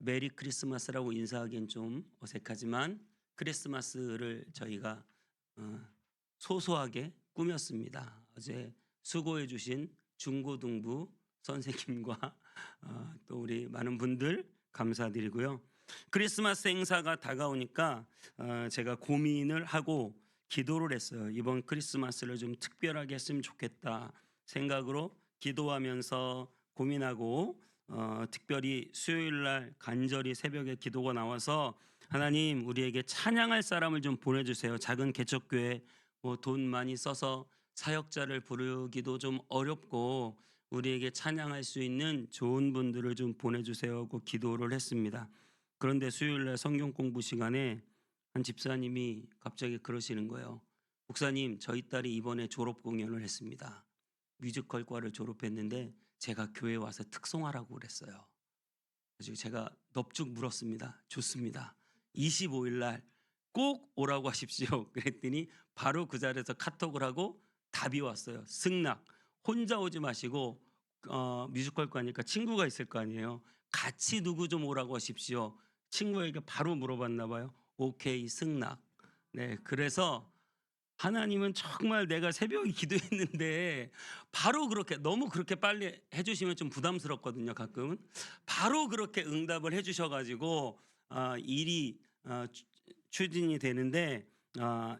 메리 크리스마스라고 인사하기엔 좀 어색하지만 크리스마스를 저희가 어, 소소하게 꾸몄습니다. 어제 수고해 주신 중고등부 선생님과 또 우리 많은 분들 감사드리고요. 크리스마스 행사가 다가오니까 제가 고민을 하고 기도를 했어요. 이번 크리스마스를 좀 특별하게 했으면 좋겠다 생각으로 기도하면서 고민하고 특별히 수요일 날 간절히 새벽에 기도가 나와서 하나님 우리에게 찬양할 사람을 좀 보내주세요. 작은 개척교회 뭐 돈 많이 써서 사역자를 부르기도 좀 어렵고 우리에게 찬양할 수 있는 좋은 분들을 좀 보내주세요 하고 기도를 했습니다. 그런데 수요일 날 성경 공부 시간에 한 집사님이 갑자기 그러시는 거예요. 목사님 저희 딸이 이번에 졸업 공연을 했습니다. 뮤지컬과를 졸업했는데 제가 교회 와서 특송하라고 그랬어요. 그래서 제가 넙죽 물었습니다. 좋습니다. 25일 날 꼭 오라고 하십시오. 그랬더니 바로 그 자리에서 카톡을 하고 답이 왔어요. 승낙. 혼자 오지 마시고 뮤지컬과니까 친구가 있을 거 아니에요. 같이 누구 좀 오라고 하십시오. 친구에게 바로 물어봤나 봐요. 오케이 승낙. 네, 그래서 하나님은 정말 내가 새벽에 기도했는데 바로 그렇게 너무 그렇게 빨리 해주시면 좀 부담스럽거든요. 가끔은 바로 그렇게 응답을 해주셔가지고 일이 추진이 되는데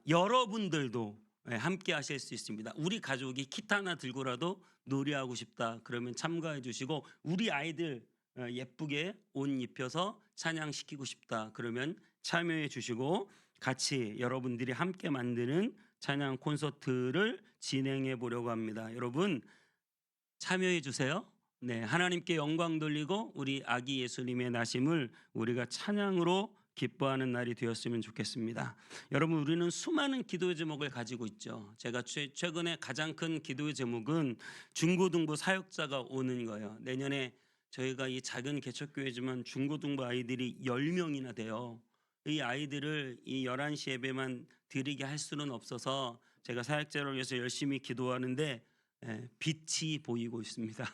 여러분들도 함께 하실 수 있습니다. 우리 가족이 기타 하나 들고라도 노래하고 싶다 그러면 참가해 주시고 우리 아이들 예쁘게 옷 입혀서 찬양시키고 싶다 그러면 참여해 주시고 같이 여러분들이 함께 만드는 찬양 콘서트를 진행해 보려고 합니다. 여러분 참여해 주세요. 네, 하나님께 영광 돌리고 우리 아기 예수님의 나심을 우리가 찬양으로 기뻐하는 날이 되었으면 좋겠습니다. 여러분 우리는 수많은 기도의 제목을 가지고 있죠. 제가 최근에 가장 큰 기도의 제목은 중고등부 사역자가 오는 거예요. 내년에 저희가 이 작은 개척교회지만 중고등부 아이들이 10명이나 돼요. 이 아이들을 이 11시 예배만 드리게 할 수는 없어서 제가 사역자를 위해서 열심히 기도하는데 빛이 보이고 있습니다.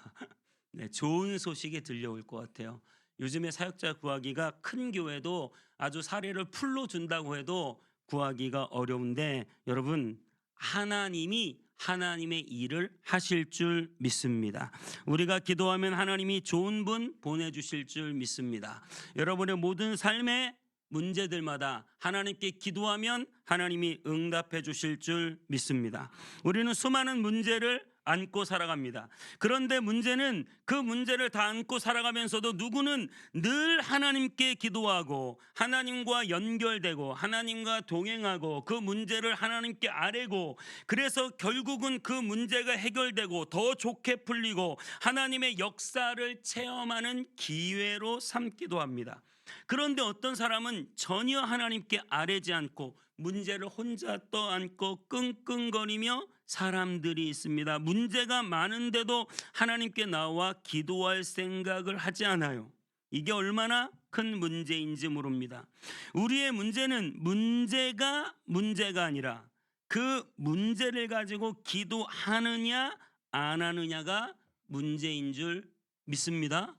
네, 좋은 소식이 들려올 것 같아요. 요즘에 사역자 구하기가 큰 교회도 아주 사례를 풀로 준다고 해도 구하기가 어려운데 여러분 하나님이 하나님의 일을 하실 줄 믿습니다. 우리가 기도하면 하나님이 좋은 분 보내주실 줄 믿습니다. 여러분의 모든 삶의 문제들마다 하나님께 기도하면 하나님이 응답해 주실 줄 믿습니다. 우리는 수많은 문제를 안고 살아갑니다. 그런데 문제는 그 문제를 다 안고 살아가면서도 누구는 늘 하나님께 기도하고 하나님과 연결되고 하나님과 동행하고 그 문제를 하나님께 아뢰고 그래서 결국은 그 문제가 해결되고 더 좋게 풀리고 하나님의 역사를 체험하는 기회로 삼기도 합니다. 그런데 어떤 사람은 전혀 하나님께 아뢰지 않고 문제를 혼자 떠안고 끙끙거리며 사람들이 있습니다. 문제가 많은데도 하나님께 나와 기도할 생각을 하지 않아요. 이게 얼마나 큰 문제인지 모릅니다. 우리의 문제는 문제가 아니라 그 문제를 가지고 기도하느냐 안 하느냐가 문제인 줄 믿습니다.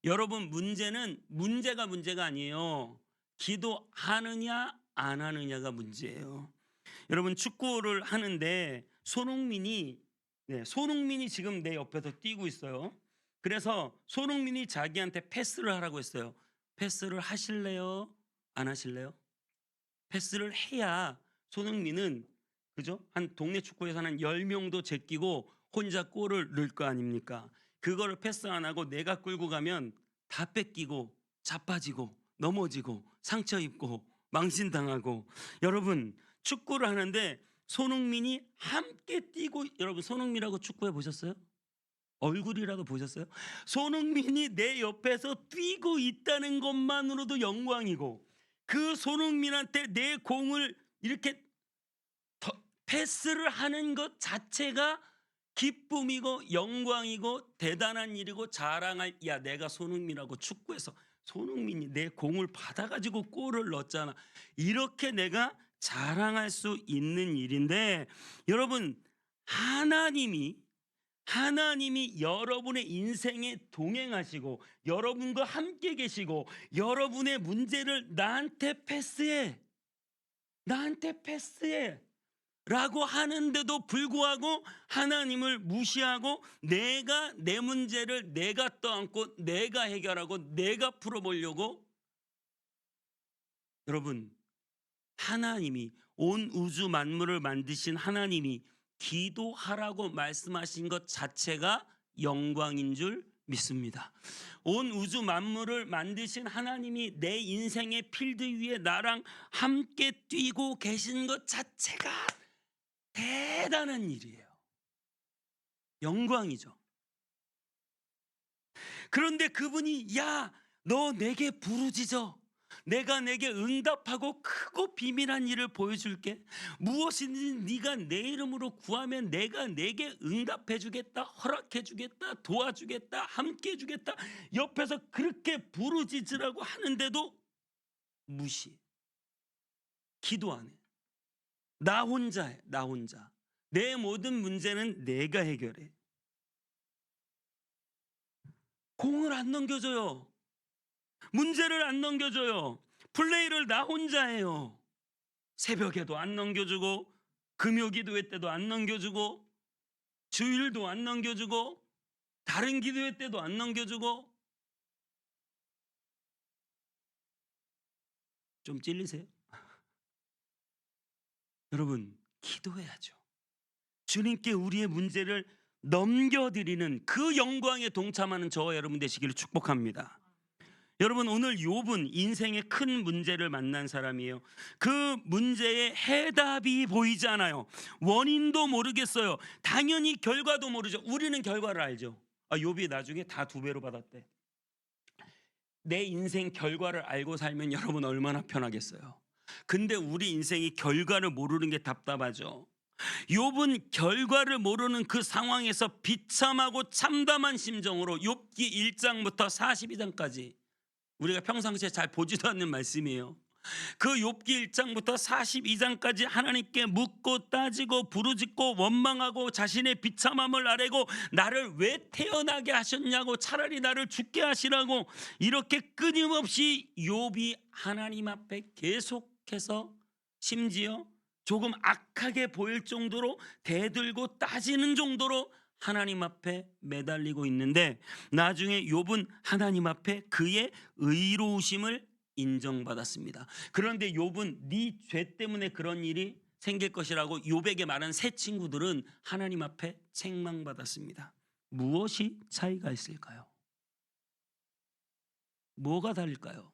여러분 문제는 문제가 아니에요. 기도하느냐 안 하느냐가 문제예요. 여러분 축구를 하는데 손흥민이 지금 내 옆에서 뛰고 있어요. 그래서 손흥민이 자기한테 패스를 하라고 했어요. 패스를 하실래요? 안 하실래요? 패스를 해야 손흥민은 그죠? 한 동네 축구에서 한 10명도 제끼고 혼자 골을 넣을 거 아닙니까? 그거를 패스 안 하고 내가 끌고 가면 다 뺏기고 자빠지고 넘어지고 상처 입고 망신당하고 여러분 축구를 하는데 손흥민이 함께 뛰고 여러분 손흥민하고 축구해 보셨어요? 얼굴이라도 보셨어요? 손흥민이 내 옆에서 뛰고 있다는 것만으로도 영광이고 그 손흥민한테 내 공을 이렇게 패스를 하는 것 자체가 기쁨이고 영광이고 대단한 일이고 자랑할 내가 손흥민하고 축구해서 손흥민이 내 공을 받아가지고 골을 넣었잖아 이렇게 내가 자랑할 수 있는 일인데 여러분 하나님이 하나님이 여러분의 인생에 동행하시고 여러분과 함께 계시고 여러분의 문제를 나한테 패스해 라고 하는데도 불구하고 하나님을 무시하고 내가 내 문제를 내가 떠안고 내가 해결하고 내가 풀어보려고, 여러분, 하나님이 온 우주 만물을 만드신 하나님이 기도하라고 말씀하신 것 자체가 영광인 줄 믿습니다. 온 우주 만물을 만드신 하나님이 내 인생의 필드 위에 나랑 함께 뛰고 계신 것 자체가 대단한 일이에요. 영광이죠. 그런데 그분이 야, 너 내게 부르짖어. 내가 내게 응답하고 크고 비밀한 일을 보여줄게. 무엇이든지 네가 내 이름으로 구하면 내가 내게 응답해 주겠다, 허락해 주겠다, 도와주겠다, 함께 해 주겠다. 옆에서 그렇게 부르짖으라고 하는데도 무시. 기도 안 해. 나 혼자 해. 나 혼자. 내 모든 문제는 내가 해결해. 공을 안 넘겨줘요. 문제를 안 넘겨줘요. 플레이를 나 혼자 해요. 새벽에도 안 넘겨주고 금요 기도회 때도 안 넘겨주고 주일도 안 넘겨주고 다른 기도회 때도 안 넘겨주고. 좀 찔리세요? 여러분, 기도해야죠. 주님께 우리의 문제를 넘겨드리는 그 영광에 동참하는 저와 여러분 되시기를 축복합니다. 여러분, 오늘 욥은 인생의 큰 문제를 만난 사람이에요. 그 문제의 해답이 보이지 않아요. 원인도 모르겠어요. 당연히 결과도 모르죠. 우리는 결과를 알죠. 욥이 나중에 다 2배로 받았대. 내 인생 결과를 알고 살면 여러분 얼마나 편하겠어요. 근데 우리 인생이 결과를 모르는 게 답답하죠. 욥은 결과를 모르는 그 상황에서 비참하고 참담한 심정으로 욥기 1장부터 42장까지, 우리가 평상시에 잘 보지도 않는 말씀이에요. 그 욥기 1장부터 42장까지 하나님께 묻고 따지고 부르짖고 원망하고 자신의 비참함을 아뢰고 나를 왜 태어나게 하셨냐고, 차라리 나를 죽게 하시라고, 이렇게 끊임없이 욥이 하나님 앞에 계속해서 심지어 조금 악하게 보일 정도로 대들고 따지는 정도로 하나님 앞에 매달리고 있는데, 나중에 욥은 하나님 앞에 그의 의로우심을 인정받았습니다. 그런데 욥은 네 죄 때문에 그런 일이 생길 것이라고 욥에게 말한 세 친구들은 하나님 앞에 책망받았습니다. 무엇이 차이가 있을까요? 뭐가 다를까요?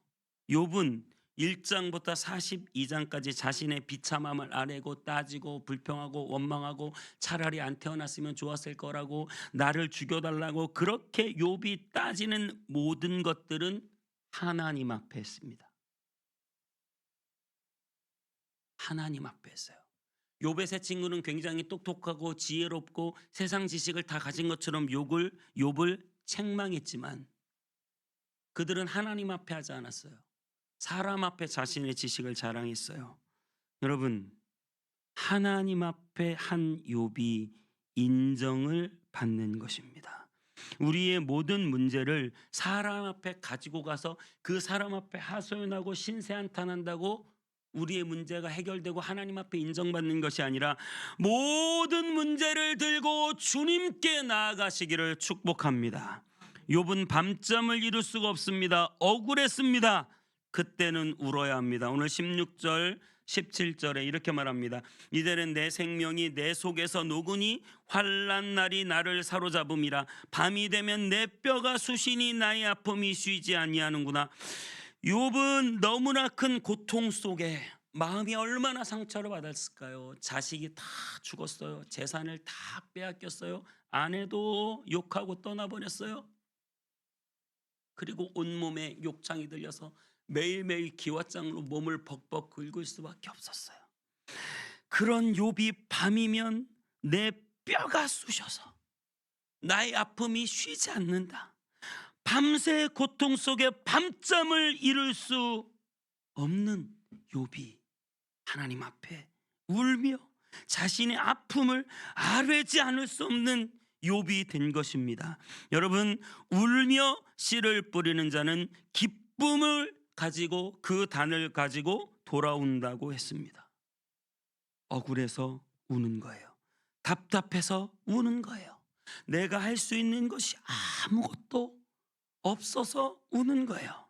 욥은 1장부터 42장까지 자신의 비참함을 아뢰고 따지고 불평하고 원망하고 차라리 안 태어났으면 좋았을 거라고, 나를 죽여달라고, 그렇게 욥이 따지는 모든 것들은 하나님 앞에 했습니다. 하나님 앞에 했어요. 욥의 세 친구는 굉장히 똑똑하고 지혜롭고 세상 지식을 다 가진 것처럼 욥을 책망했지만 그들은 하나님 앞에 하지 않았어요. 사람 앞에 자신의 지식을 자랑했어요. 여러분, 하나님 앞에 한 욥이 인정을 받는 것입니다. 우리의 모든 문제를 사람 앞에 가지고 가서 그 사람 앞에 하소연하고 신세한탄한다고 우리의 문제가 해결되고 하나님 앞에 인정받는 것이 아니라 모든 문제를 들고 주님께 나아가시기를 축복합니다. 욥은 밤잠을 이룰 수가 없습니다. 억울했습니다. 그때는 울어야 합니다. 오늘 16절 17절에 이렇게 말합니다. 이제는 내 생명이 내 속에서 녹으니 환난 날이 나를 사로잡음이라. 밤이 되면 내 뼈가 쑤시니 나의 아픔이 쉬지 아니하는구나. 욥은 너무나 큰 고통 속에 마음이 얼마나 상처를 받았을까요? 자식이 다 죽었어요. 재산을 다 빼앗겼어요. 아내도 욕하고 떠나버렸어요. 그리고 온몸에 욕창이 들려서 매일매일 기왓장으로 몸을 벅벅 긁을 수밖에 없었어요. 그런 욥이 밤이면 내 뼈가 쑤셔서 나의 아픔이 쉬지 않는다. 밤새 고통 속에 밤잠을 이룰 수 없는 욥이 하나님 앞에 울며 자신의 아픔을 아뢰지 않을 수 없는 욥이 된 것입니다. 여러분, 울며 씨를 뿌리는 자는 기쁨을 가지고 그 단을 가지고 돌아온다고 했습니다. 억울해서 우는 거예요. 답답해서 우는 거예요. 내가 할 수 있는 것이 아무것도 없어서 우는 거예요.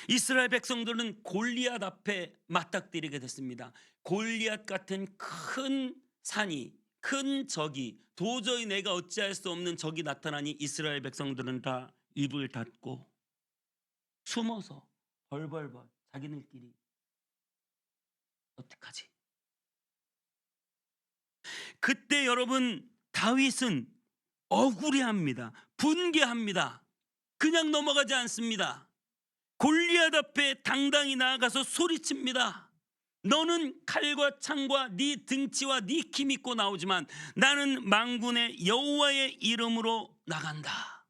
이스라엘 백성들은 골리앗 앞에 맞닥뜨리게 됐습니다. 골리앗 같은 큰 산이, 큰 적이, 도저히 내가 어찌할 수 없는 적이 나타나니 이스라엘 백성들은 다 입을 닫고 숨어서 벌벌벌 자기들끼리 어떡하지? 그때 여러분, 다윗은 억울해합니다. 분개합니다. 그냥 넘어가지 않습니다. 골리앗 앞에 당당히 나아가서 소리칩니다. 너는 칼과 창과 네 등치와 네 키 믿고 나오지만 나는 만군의 여호와의 이름으로 나간다.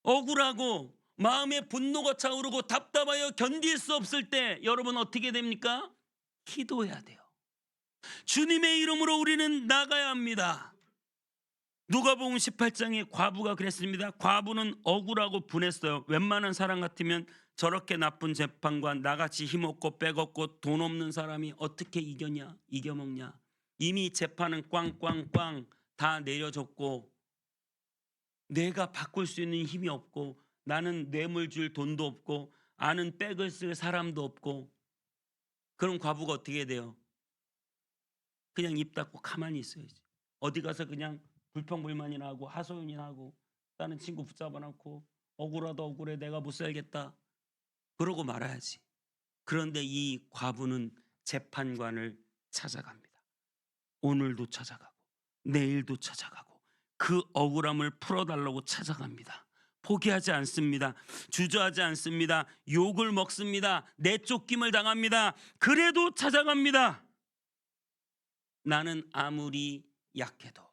억울하고 마음에 분노가 차오르고 답답하여 견딜 수 없을 때 여러분 어떻게 됩니까? 기도해야 돼요. 주님의 이름으로 우리는 나가야 합니다. 누가복음 18장에 과부가 그랬습니다. 과부는 억울하고 분했어요. 웬만한 사람 같으면 저렇게 나쁜 재판관, 나같이 힘없고 빼없고 돈 없는 사람이 어떻게 이겨먹냐. 이미 재판은 꽝꽝꽝 다 내려졌고 내가 바꿀 수 있는 힘이 없고 나는 뇌물 줄 돈도 없고 아는 백을 쓸 사람도 없고, 그럼 과부가 어떻게 돼요? 그냥 입 닫고 가만히 있어야지. 어디 가서 그냥 불평불만이나 하고 하소연이나 하고 다른 친구 붙잡아 놓고 억울하다 억울해 내가 못 살겠다 그러고 말아야지. 그런데 이 과부는 재판관을 찾아갑니다. 오늘도 찾아가고 내일도 찾아가고 그 억울함을 풀어달라고 찾아갑니다. 포기하지 않습니다. 주저하지 않습니다. 욕을 먹습니다. 내쫓김을 당합니다. 그래도 찾아갑니다. 나는 아무리 약해도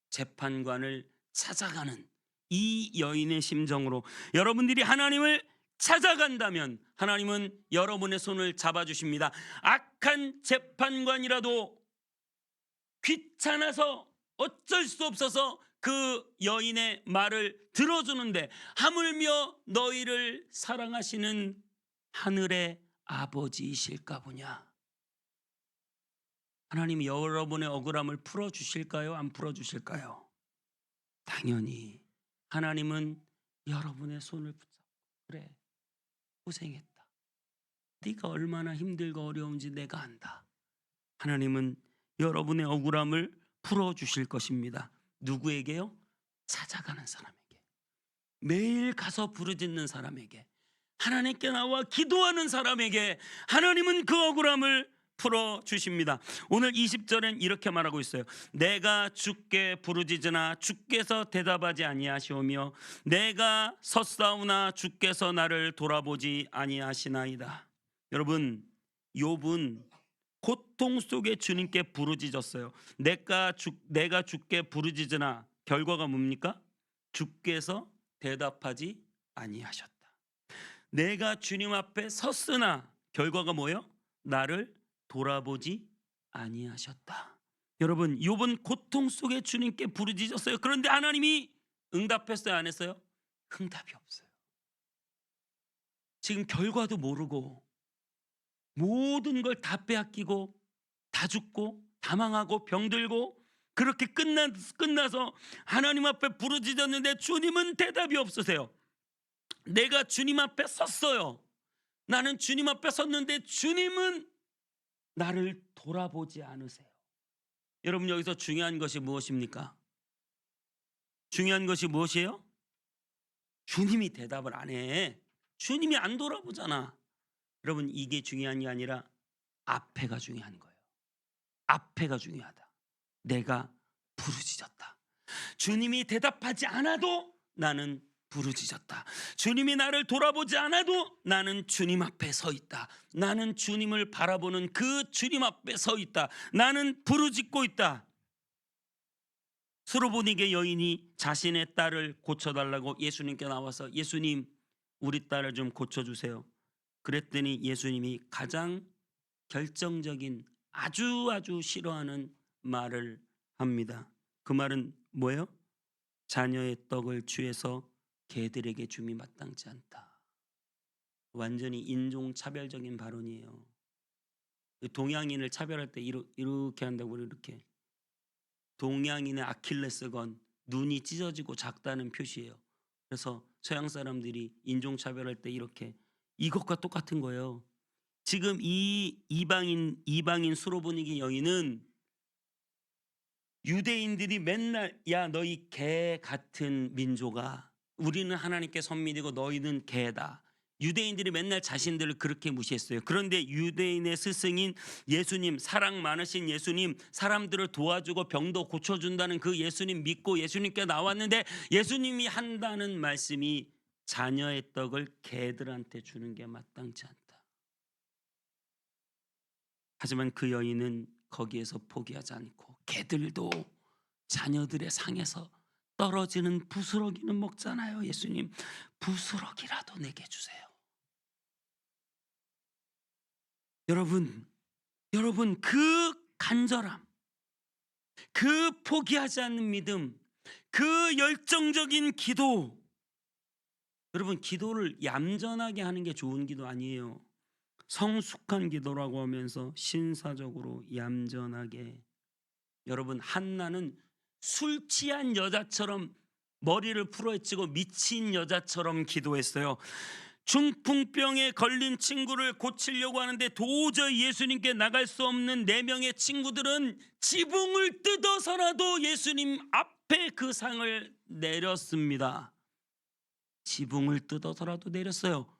재판관을 찾아가는 이 여인의 심정으로 여러분들이 하나님을 찾아간다면 하나님은 여러분의 손을 잡아주십니다. 악한 재판관이라도 귀찮아서 어쩔 수 없어서 그 여인의 말을 들어주는데, 하물며 너희를 사랑하시는 하늘의 아버지이실까 보냐. 하나님이 여러분의 억울함을 풀어주실까요? 안 풀어주실까요? 당연히 하나님은 여러분의 손을 붙잡고 그래 고생했다. 네가 얼마나 힘들고 어려운지 내가 안다. 하나님은 여러분의 억울함을 풀어주실 것입니다. 누구에게요? 찾아가는 사람에게, 매일 가서 부르짖는 사람에게, 하나님께 나와 기도하는 사람에게 하나님은 그 억울함을 풀어주십니다. 오늘 20절엔 이렇게 말하고 있어요. 내가 주께 부르짖으나 주께서 대답하지 아니하시오며 내가 섰사오나 주께서 나를 돌아보지 아니하시나이다. 여러분, 욥은 고통 속에 주님께 부르짖었어요. 내가 주께 부르짖으나 결과가 뭡니까? 주께서 대답하지 아니하셨다. 내가 주님 앞에 섰으나 결과가 뭐예요? 나를 돌아보지 아니하셨다. 여러분, 욥은 고통 속에 주님께 부르짖었어요. 그런데 하나님이 응답했어요? 안 했어요? 응답이 없어요. 지금 결과도 모르고 모든 걸 다 빼앗기고 다 죽고 다 망하고 병들고 그렇게 끝나서 하나님 앞에 부르짖었는데 주님은 대답이 없으세요. 내가 주님 앞에 섰어요. 나는 주님 앞에 섰는데 주님은 나를 돌아보지 않으세요. 여러분, 여기서 중요한 것이 무엇입니까? 중요한 것이 무엇이에요? 주님이 대답을 안 해. 주님이 안 돌아보잖아. 여러분, 이게 중요한 게 아니라 앞에가 중요한 거예요. 앞에가 중요하다. 내가 부르짖었다. 주님이 대답하지 않아도 나는 부르짖었다. 주님이 나를 돌아보지 않아도 나는 주님 앞에 서 있다. 나는 주님을 바라보는 그 주님 앞에 서 있다. 나는 부르짖고 있다. 수로보니게 여인이 자신의 딸을 고쳐달라고 예수님께 나와서 예수님, 우리 딸을 좀 고쳐주세요. 그랬더니 예수님이 가장 결정적인 아주 싫어하는 말을 합니다. 그 말은 뭐예요? 자녀의 떡을 주에서 개들에게 줌이 마땅치 않다. 완전히 인종차별적인 발언이에요. 동양인을 차별할 때 이렇게 한다고 이렇게. 동양인의 아킬레스건, 눈이 찢어지고 작다는 표시예요. 그래서 서양 사람들이 인종차별할 때 이렇게, 이것과 똑같은 거예요. 지금 이 이방인 수로보니게 여인은 유대인들이 맨날 야 너희 개 같은 민족아, 우리는 하나님께 선민이고 너희는 개다. 유대인들이 맨날 자신들을 그렇게 무시했어요. 그런데 유대인의 스승인 예수님, 사랑 많으신 예수님, 사람들을 도와주고 병도 고쳐준다는 그 예수님 믿고 예수님께 나왔는데, 예수님이 한다는 말씀이 자녀의 떡을 개들한테 주는 게 마땅치 않다. 하지만 그 여인은 거기에서 포기하지 않고, 개들도 자녀들의 상에서 떨어지는 부스러기는 먹잖아요. 예수님, 부스러기라도 내게 주세요. 여러분 그 간절함, 그 포기하지 않는 믿음, 그 열정적인 기도, 여러분 기도를 얌전하게 하는 게 좋은 기도 아니에요. 성숙한 기도라고 하면서 신사적으로 얌전하게. 여러분 한나는 술 취한 여자처럼 머리를 풀어헤치고 미친 여자처럼 기도했어요. 중풍병에 걸린 친구를 고치려고 하는데 도저히 예수님께 나갈 수 없는 4명의 친구들은 지붕을 뜯어서라도 예수님 앞에 그 상을 내렸습니다. 지붕을 뜯어서라도 내렸어요.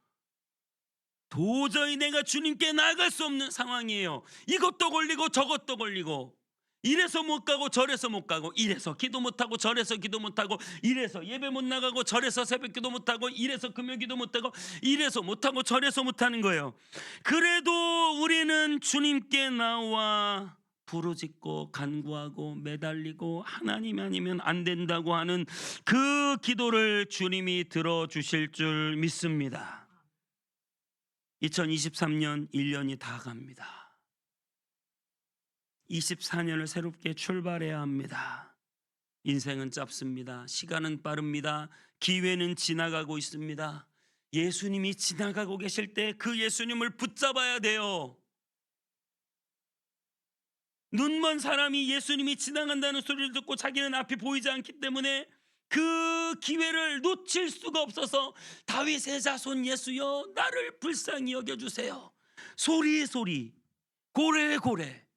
도저히 내가 주님께 나갈 수 없는 상황이에요. 이것도 걸리고 저것도 걸리고, 이래서 못 가고 저래서 못 가고, 이래서 기도 못하고 저래서 기도 못하고, 이래서 예배 못 나가고 저래서 새벽 기도 못하고, 이래서 금요 기도 못하고, 이래서 못하고 저래서 못하는 거예요. 그래도 우리는 주님께 나와 부르짖고 간구하고 매달리고 하나님 아니면 안 된다고 하는 그 기도를 주님이 들어주실 줄 믿습니다. 2023년 1년이 다 갑니다. 24년을 새롭게 출발해야 합니다. 인생은 짧습니다. 시간은 빠릅니다. 기회는 지나가고 있습니다. 예수님이 지나가고 계실 때 그 예수님을 붙잡아야 돼요. 눈먼 사람이 예수님이 지나간다는 소리를 듣고 자기는 앞이 보이지 않기 때문에 그 기회를 놓칠 수가 없어서, 다윗의 자손 예수여 나를 불쌍히 여겨주세요, 소리 고래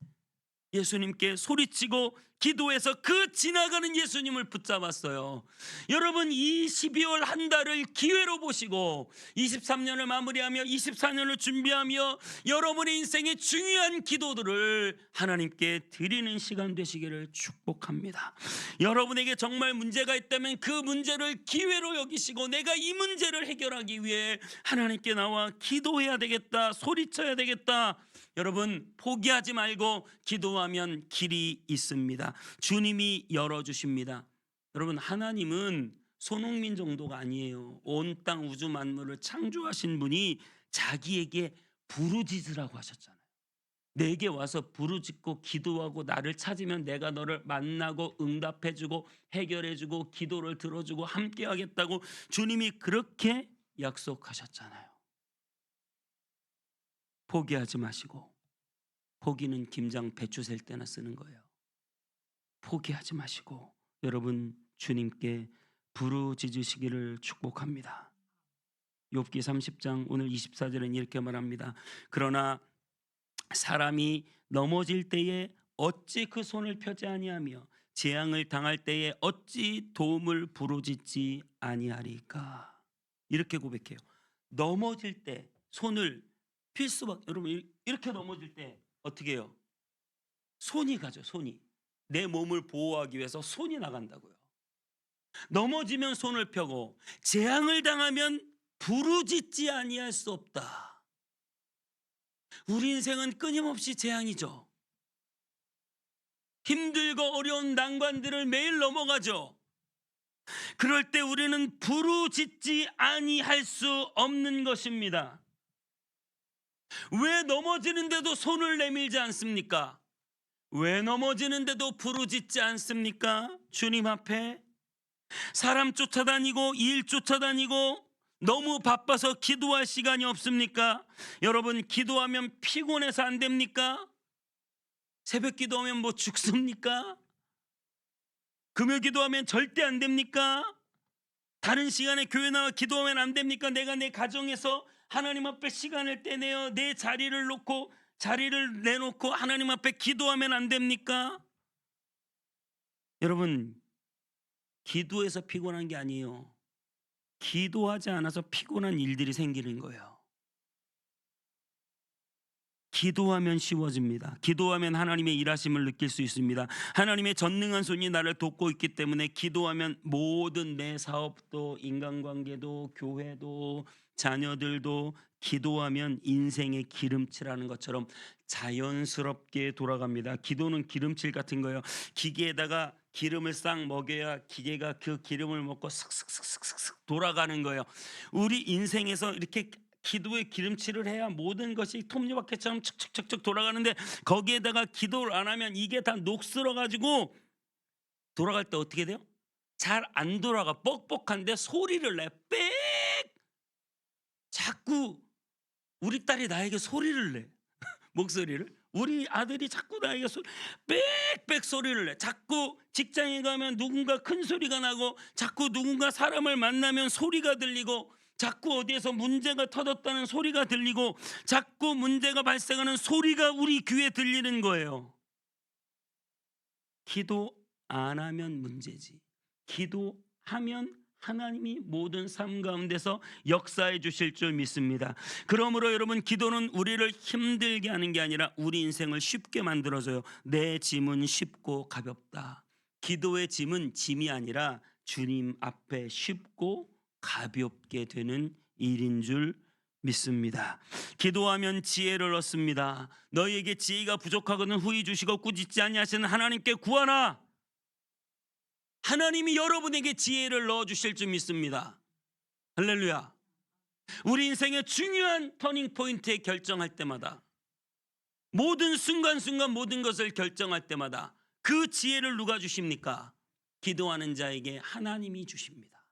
예수님께 소리치고 기도해서 그 지나가는 예수님을 붙잡았어요. 여러분 이 12월 한 달을 기회로 보시고 23년을 마무리하며 24년을 준비하며 여러분의 인생의 중요한 기도들을 하나님께 드리는 시간 되시기를 축복합니다. 여러분에게 정말 문제가 있다면 그 문제를 기회로 여기시고, 내가 이 문제를 해결하기 위해 하나님께 나와 기도해야 되겠다, 소리쳐야 되겠다. 여러분 포기하지 말고 기도하면 길이 있습니다. 주님이 열어주십니다. 여러분 하나님은 손흥민 정도가 아니에요. 온 땅 우주 만물을 창조하신 분이 자기에게 부르짖으라고 하셨잖아요. 내게 와서 부르짖고 기도하고 나를 찾으면 내가 너를 만나고 응답해주고 해결해주고 기도를 들어주고 함께하겠다고 주님이 그렇게 약속하셨잖아요. 포기하지 마시고, 포기는 김장 배추 셀 때나 쓰는 거예요. 포기하지 마시고 여러분 주님께 부르짖으시기를 축복합니다. 욥기 30장 오늘 24절은 이렇게 말합니다. 그러나 사람이 넘어질 때에 어찌 그 손을 펴지 아니하며 재앙을 당할 때에 어찌 도움을 부르짖지 아니하리까. 이렇게 고백해요. 넘어질 때 손을 필 수밖에. 여러분 이렇게 넘어질 때 어떻게 해요? 손이 가죠. 손이. 내 몸을 보호하기 위해서 손이 나간다고요. 넘어지면 손을 펴고, 재앙을 당하면 부르짖지 아니할 수 없다. 우리 인생은 끊임없이 재앙이죠. 힘들고 어려운 난관들을 매일 넘어가죠. 그럴 때 우리는 부르짖지 아니할 수 없는 것입니다. 왜 넘어지는데도 손을 내밀지 않습니까? 왜 넘어지는데도 부르짖지 않습니까? 주님 앞에 사람 쫓아다니고 일 쫓아다니고 너무 바빠서 기도할 시간이 없습니까? 여러분, 기도하면 피곤해서 안 됩니까? 새벽 기도하면 뭐 죽습니까? 금요 기도하면 절대 안 됩니까? 다른 시간에 교회 나와 기도하면 안 됩니까? 내가 내 가정에서 하나님 앞에 시간을 떼내어 내 자리를 내놓고 하나님 앞에 기도하면 안 됩니까? 여러분, 기도해서 피곤한 게 아니에요. 기도하지 않아서 피곤한 일들이 생기는 거예요. 기도하면 쉬워집니다. 기도하면 하나님의 일하심을 느낄 수 있습니다. 하나님의 전능한 손이 나를 돕고 있기 때문에 기도하면 모든 내 사업도, 인간관계도, 교회도, 자녀들도 기도하면 인생의 기름칠하는 것처럼 자연스럽게 돌아갑니다. 기도는 기름칠 같은 거예요. 기계에다가 기름을 싹 먹여야 기계가 그 기름을 먹고 슥슥슥슥슥 돌아가는 거예요. 우리 인생에서 이렇게 기도에 기름칠을 해야 모든 것이 톱니바퀴처럼 척척척척 돌아가는데, 거기에다가 기도를 안 하면 이게 다 녹슬어 가지고 돌아갈 때 어떻게 돼요? 잘 안 돌아가. 뻑뻑한데 소리를 내. 빽! 자꾸 우리 딸이 나에게 소리를 내. 목소리를. 우리 아들이 자꾸 나에게 빽빽 소리를 내. 자꾸 직장에 가면 누군가 큰 소리가 나고, 자꾸 누군가 사람을 만나면 소리가 들리고, 자꾸 어디에서 문제가 터졌다는 소리가 들리고, 자꾸 문제가 발생하는 소리가 우리 귀에 들리는 거예요. 기도 안 하면 문제지. 기도하면 하나님이 모든 삶 가운데서 역사해 주실 줄 믿습니다. 그러므로 여러분, 기도는 우리를 힘들게 하는 게 아니라 우리 인생을 쉽게 만들어줘요. 내 짐은 쉽고 가볍다. 기도의 짐은 짐이 아니라 주님 앞에 쉽고 가볍게 되는 일인 줄 믿습니다. 기도하면 지혜를 얻습니다. 너희에게 지혜가 부족하거든 후히 주시고 꾸짖지 아니하시는 하나님께 구하라. 하나님이 여러분에게 지혜를 넣어주실 줄 믿습니다. 할렐루야. 우리 인생의 중요한 터닝 포인트에 결정할 때마다, 모든 순간순간 모든 것을 결정할 때마다 그 지혜를 누가 주십니까? 기도하는 자에게 하나님이 주십니다.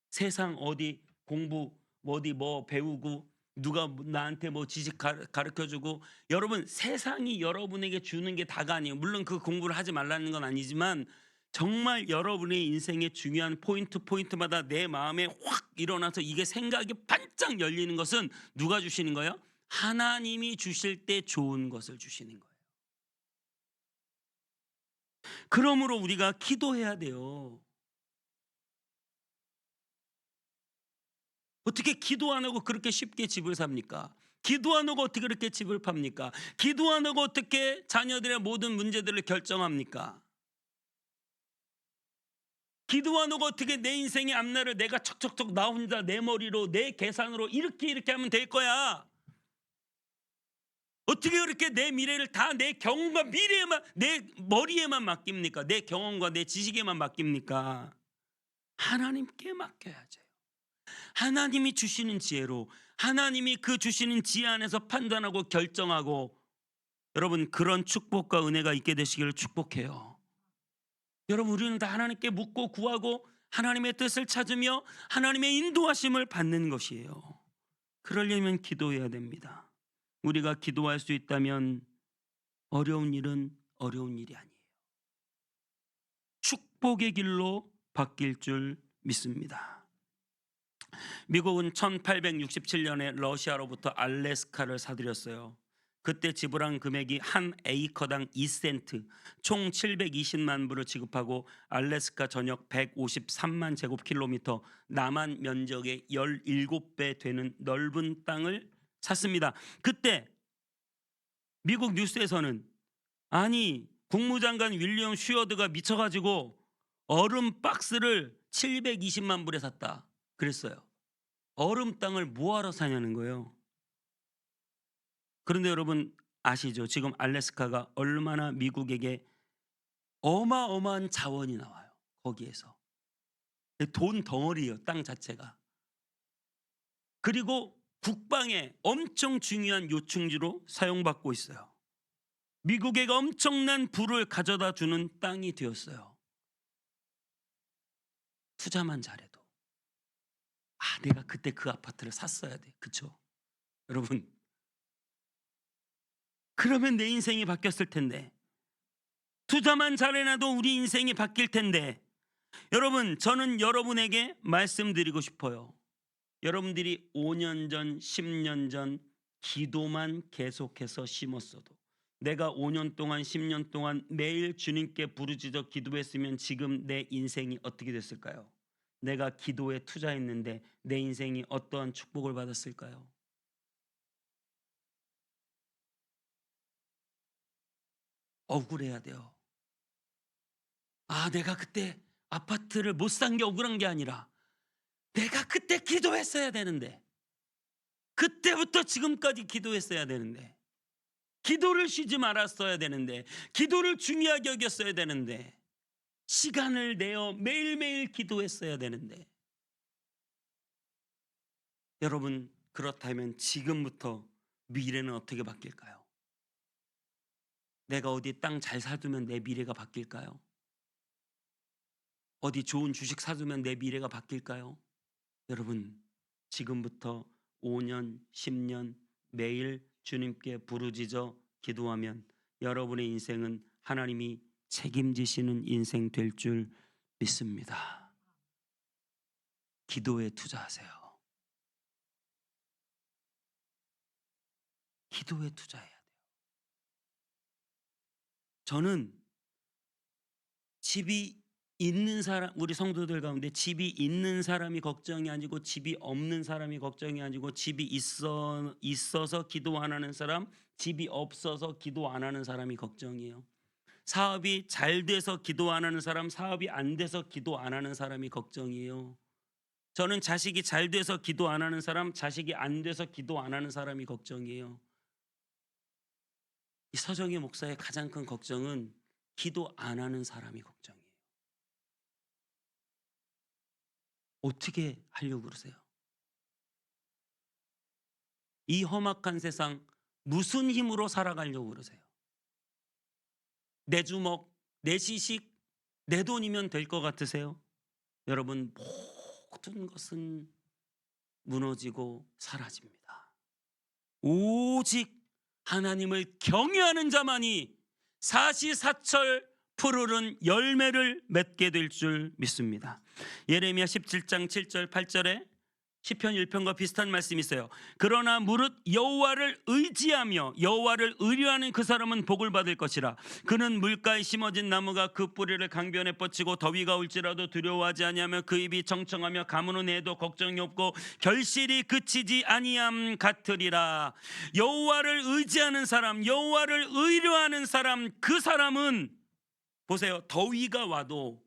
세상 어디 공부 어디 뭐 배우고 누가 나한테 뭐 지식 가르쳐주고, 여러분, 세상이 여러분에게 주는 게 다가 아니에요. 물론 그 공부를 하지 말라는 건 아니지만, 정말 여러분의 인생의 중요한 포인트마다 내 마음에 확 일어나서 이게 생각이 반짝 열리는 것은 누가 주시는 거예요? 하나님이 주실 때 좋은 것을 주시는 거예요. 그러므로 우리가 기도해야 돼요. 어떻게 기도 안 하고 그렇게 쉽게 집을 삽니까? 기도 안 하고 어떻게 그렇게 집을 팝니까? 기도 안 하고 어떻게 자녀들의 모든 문제들을 결정합니까? 기도 안 하고 어떻게 내 인생의 앞날을 내가 척척척 나 혼자 내 머리로 내 계산으로 이렇게 하면 될 거야. 어떻게 그렇게 내 미래를 다 내 경험과 미래에만, 내 머리에만 맡깁니까? 내 경험과 내 지식에만 맡깁니까? 하나님께 맡겨야죠. 하나님이 주시는 지혜로, 하나님이 그 주시는 지혜 안에서 판단하고 결정하고, 여러분, 그런 축복과 은혜가 있게 되시기를 축복해요. 여러분, 우리는 다 하나님께 묻고 구하고 하나님의 뜻을 찾으며 하나님의 인도하심을 받는 것이에요. 그러려면 기도해야 됩니다. 우리가 기도할 수 있다면 어려운 일은 어려운 일이 아니에요. 축복의 길로 바뀔 줄 믿습니다. 미국은 1867년에 러시아로부터 알래스카를 사들였어요. 그때 지불한 금액이 한 에이커당 2센트, 총 720만 불을 지급하고 알래스카 전역 153만 제곱킬로미터, 남한 면적의 17배 되는 넓은 땅을 샀습니다. 그때 미국 뉴스에서는, 아니, 국무장관 윌리엄 슈어드가 미쳐가지고 얼음 박스를 720만 불에 샀다 그랬어요. 얼음 땅을 뭐하러 사냐는 거예요. 그런데 여러분 아시죠? 지금 알래스카가 얼마나 미국에게 어마어마한 자원이 나와요. 거기에서 돈 덩어리예요, 땅 자체가. 그리고 국방에 엄청 중요한 요충지로 사용받고 있어요. 미국에 엄청난 부를 가져다 주는 땅이 되었어요. 투자만 잘해도. 내가 그때 그 아파트를 샀어야 돼. 그쵸? 여러분, 그러면 내 인생이 바뀌었을 텐데. 투자만 잘해놔도 우리 인생이 바뀔 텐데. 여러분, 저는 여러분에게 말씀드리고 싶어요. 여러분들이 5년 전, 10년 전 기도만 계속해서 심었어도, 내가 5년 동안, 10년 동안 매일 주님께 부르짖어 기도했으면 지금 내 인생이 어떻게 됐을까요? 내가 기도에 투자했는데 내 인생이 어떠한 축복을 받았을까요? 억울해야 돼요. 내가 그때 아파트를 못 산 게 억울한 게 아니라 내가 그때 기도했어야 되는데, 그때부터 지금까지 기도했어야 되는데, 기도를 쉬지 말았어야 되는데, 기도를 중요하게 여겼어야 되는데, 시간을 내어 매일매일 기도했어야 되는데. 여러분, 그렇다면 지금부터 미래는 어떻게 바뀔까요? 내가 어디 땅 잘 사두면 내 미래가 바뀔까요? 어디 좋은 주식 사두면 내 미래가 바뀔까요? 여러분, 지금부터 5년, 10년 매일 주님께 부르짖어 기도하면 여러분의 인생은 하나님이 책임지시는 인생 될 줄 믿습니다. 기도에 투자하세요. 기도에 투자해야 돼요. 저는 집이 있는 사람, 우리 성도들 가운데 집이 있는 사람이 걱정이 아니고 집이 없는 사람이 걱정이 아니고, 집이 있어서 기도 안 하는 사람, 집이 없어서 기도 안 하는 사람이 걱정이에요. 사업이 잘 돼서 기도 안 하는 사람, 사업이 안 돼서 기도 안 하는 사람이 걱정이에요. 저는 자식이 잘 돼서 기도 안 하는 사람, 자식이 안 돼서 기도 안 하는 사람이 걱정이에요. 이 서정희 목사의 가장 큰 걱정은 기도 안 하는 사람이 걱정이에요. 어떻게 하려고 그러세요? 이 험악한 세상 무슨 힘으로 살아가려고 그러세요? 내 주먹, 내 시식, 내 돈이면 될 것 같으세요? 여러분, 모든 것은 무너지고 사라집니다. 오직 하나님을 경외하는 자만이 사시사철 푸르른 열매를 맺게 될 줄 믿습니다. 예레미야 17장 7절 8절에 시편 1편과 비슷한 말씀이 있어요. 그러나 무릇 여호와를 의지하며 여호와를 의뢰하는 그 사람은 복을 받을 것이라. 그는 물가에 심어진 나무가 그 뿌리를 강변에 뻗치고 더위가 올지라도 두려워하지 아니하며 그 입이 청청하며 가뭄은 해도 걱정이 없고 결실이 그치지 아니함 같으리라. 여호와를 의지하는 사람, 여호와를 의뢰하는 사람, 그 사람은 보세요. 더위가 와도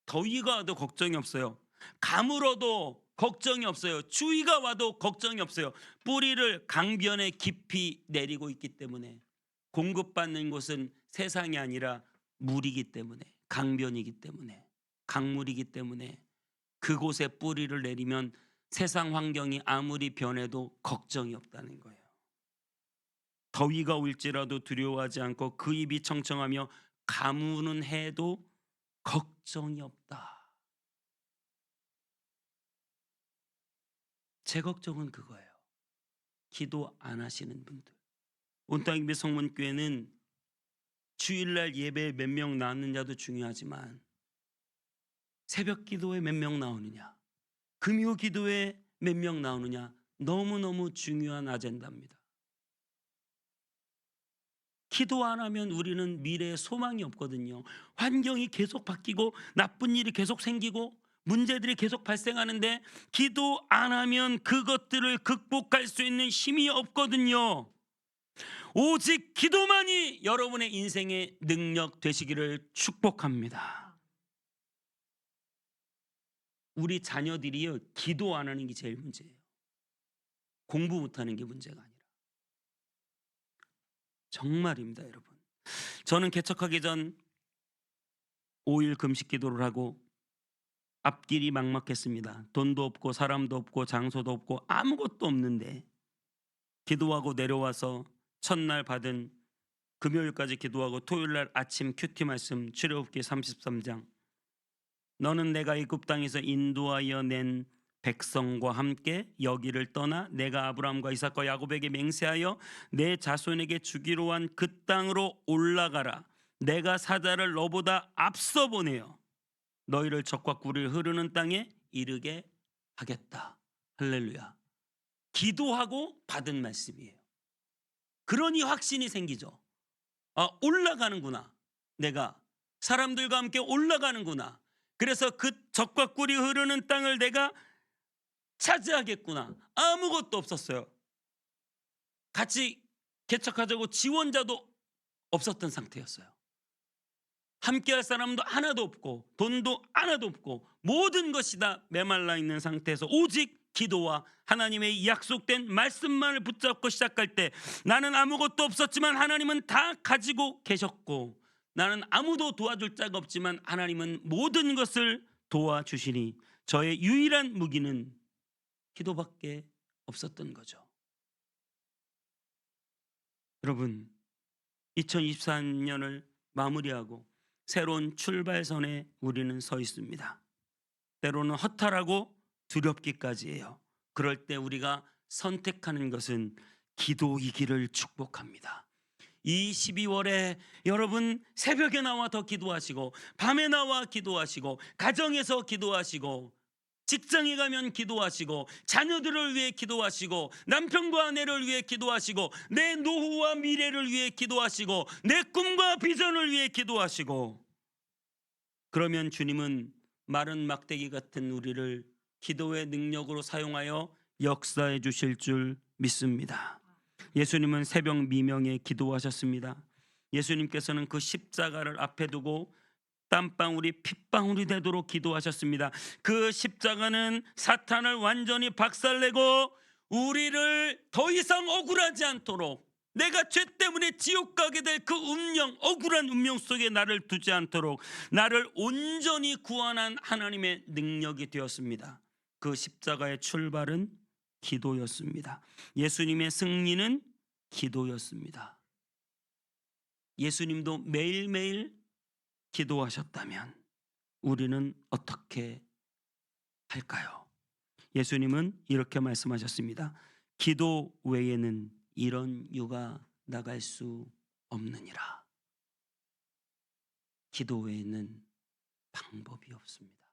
걱정이 없어요. 가물어도 걱정이 없어요. 추위가 와도 걱정이 없어요. 뿌리를 강변에 깊이 내리고 있기 때문에. 공급받는 곳은 세상이 아니라 물이기 때문에, 강변이기 때문에, 강물이기 때문에 그곳에 뿌리를 내리면 세상 환경이 아무리 변해도 걱정이 없다는 거예요. 더위가 올지라도 두려워하지 않고 그 입이 청청하며 가무는 해도 걱정이 없다. 제 걱정은 그거예요. 기도 안 하시는 분들. 온땅입의 성문교회는 주일날 예배에 몇 명 나왔느냐도 중요하지만 새벽 기도에 몇 명 나오느냐, 금요 기도에 몇 명 나오느냐, 너무너무 중요한 아젠다입니다. 기도 안 하면 우리는 미래에 소망이 없거든요. 환경이 계속 바뀌고 나쁜 일이 계속 생기고 문제들이 계속 발생하는데 기도 안 하면 그것들을 극복할 수 있는 힘이 없거든요. 오직 기도만이 여러분의 인생의 능력 되시기를 축복합니다. 우리 자녀들이요, 기도 안 하는 게 제일 문제예요. 공부 못하는 게 문제가 아니라. 정말입니다, 여러분. 저는 개척하기 전 5일 금식 기도를 하고 앞길이 막막했습니다. 돈도 없고 사람도 없고 장소도 없고 아무것도 없는데 기도하고 내려와서 첫날 받은 금요일까지 기도하고 토요일날 아침 큐티 말씀 출애굽기 33장 너는 내가 애굽 땅에서 인도하여 낸 백성과 함께 여기를 떠나 내가 아브라함과 이삭과 야곱에게 맹세하여 내 자손에게 주기로 한 그 땅으로 올라가라. 내가 사자를 너보다 앞서 보내어 너희를 적과 꿀이 흐르는 땅에 이르게 하겠다. 할렐루야. 기도하고 받은 말씀이에요. 그러니 확신이 생기죠. 올라가는구나. 내가 사람들과 함께 올라가는구나. 그래서 그 적과 꿀이 흐르는 땅을 내가 차지하겠구나. 아무것도 없었어요. 같이 개척하자고 지원자도 없었던 상태였어요. 함께할 사람도 하나도 없고 돈도 하나도 없고 모든 것이 다 메말라 있는 상태에서 오직 기도와 하나님의 약속된 말씀만을 붙잡고 시작할 때 나는 아무것도 없었지만 하나님은 다 가지고 계셨고 나는 아무도 도와줄 자가 없지만 하나님은 모든 것을 도와주시니 저의 유일한 무기는 기도밖에 없었던 거죠. 여러분, 2024년을 마무리하고 새로운 출발선에 우리는 서 있습니다. 때로는 허탈하고 두렵기까지 해요. 그럴 때 우리가 선택하는 것은 기도이기를 축복합니다. 이 12월에 여러분 새벽에 나와 더 기도하시고 밤에 나와 기도하시고 가정에서 기도하시고 직장에 가면 기도하시고 자녀들을 위해 기도하시고 남편과 아내를 위해 기도하시고 내 노후와 미래를 위해 기도하시고 내 꿈과 비전을 위해 기도하시고 그러면 주님은 마른 막대기 같은 우리를 기도의 능력으로 사용하여 역사해 주실 줄 믿습니다. 예수님은 새벽 미명에 기도하셨습니다. 예수님께서는 그 십자가를 앞에 두고 땀방울이 핏방울이 되도록 기도하셨습니다. 그 십자가는 사탄을 완전히 박살내고 우리를 더 이상 억울하지 않도록 내가 죄 때문에 지옥 가게 될 그 운명, 억울한 운명 속에 나를 두지 않도록 나를 온전히 구원한 하나님의 능력이 되었습니다. 그 십자가의 출발은 기도였습니다. 예수님의 승리는 기도였습니다. 예수님도 매일매일 기도하셨다면 우리는 어떻게 할까요? 예수님은 이렇게 말씀하셨습니다. 기도 외에는 이런 유가 나갈 수 없느니라. 기도 외에는 방법이 없습니다.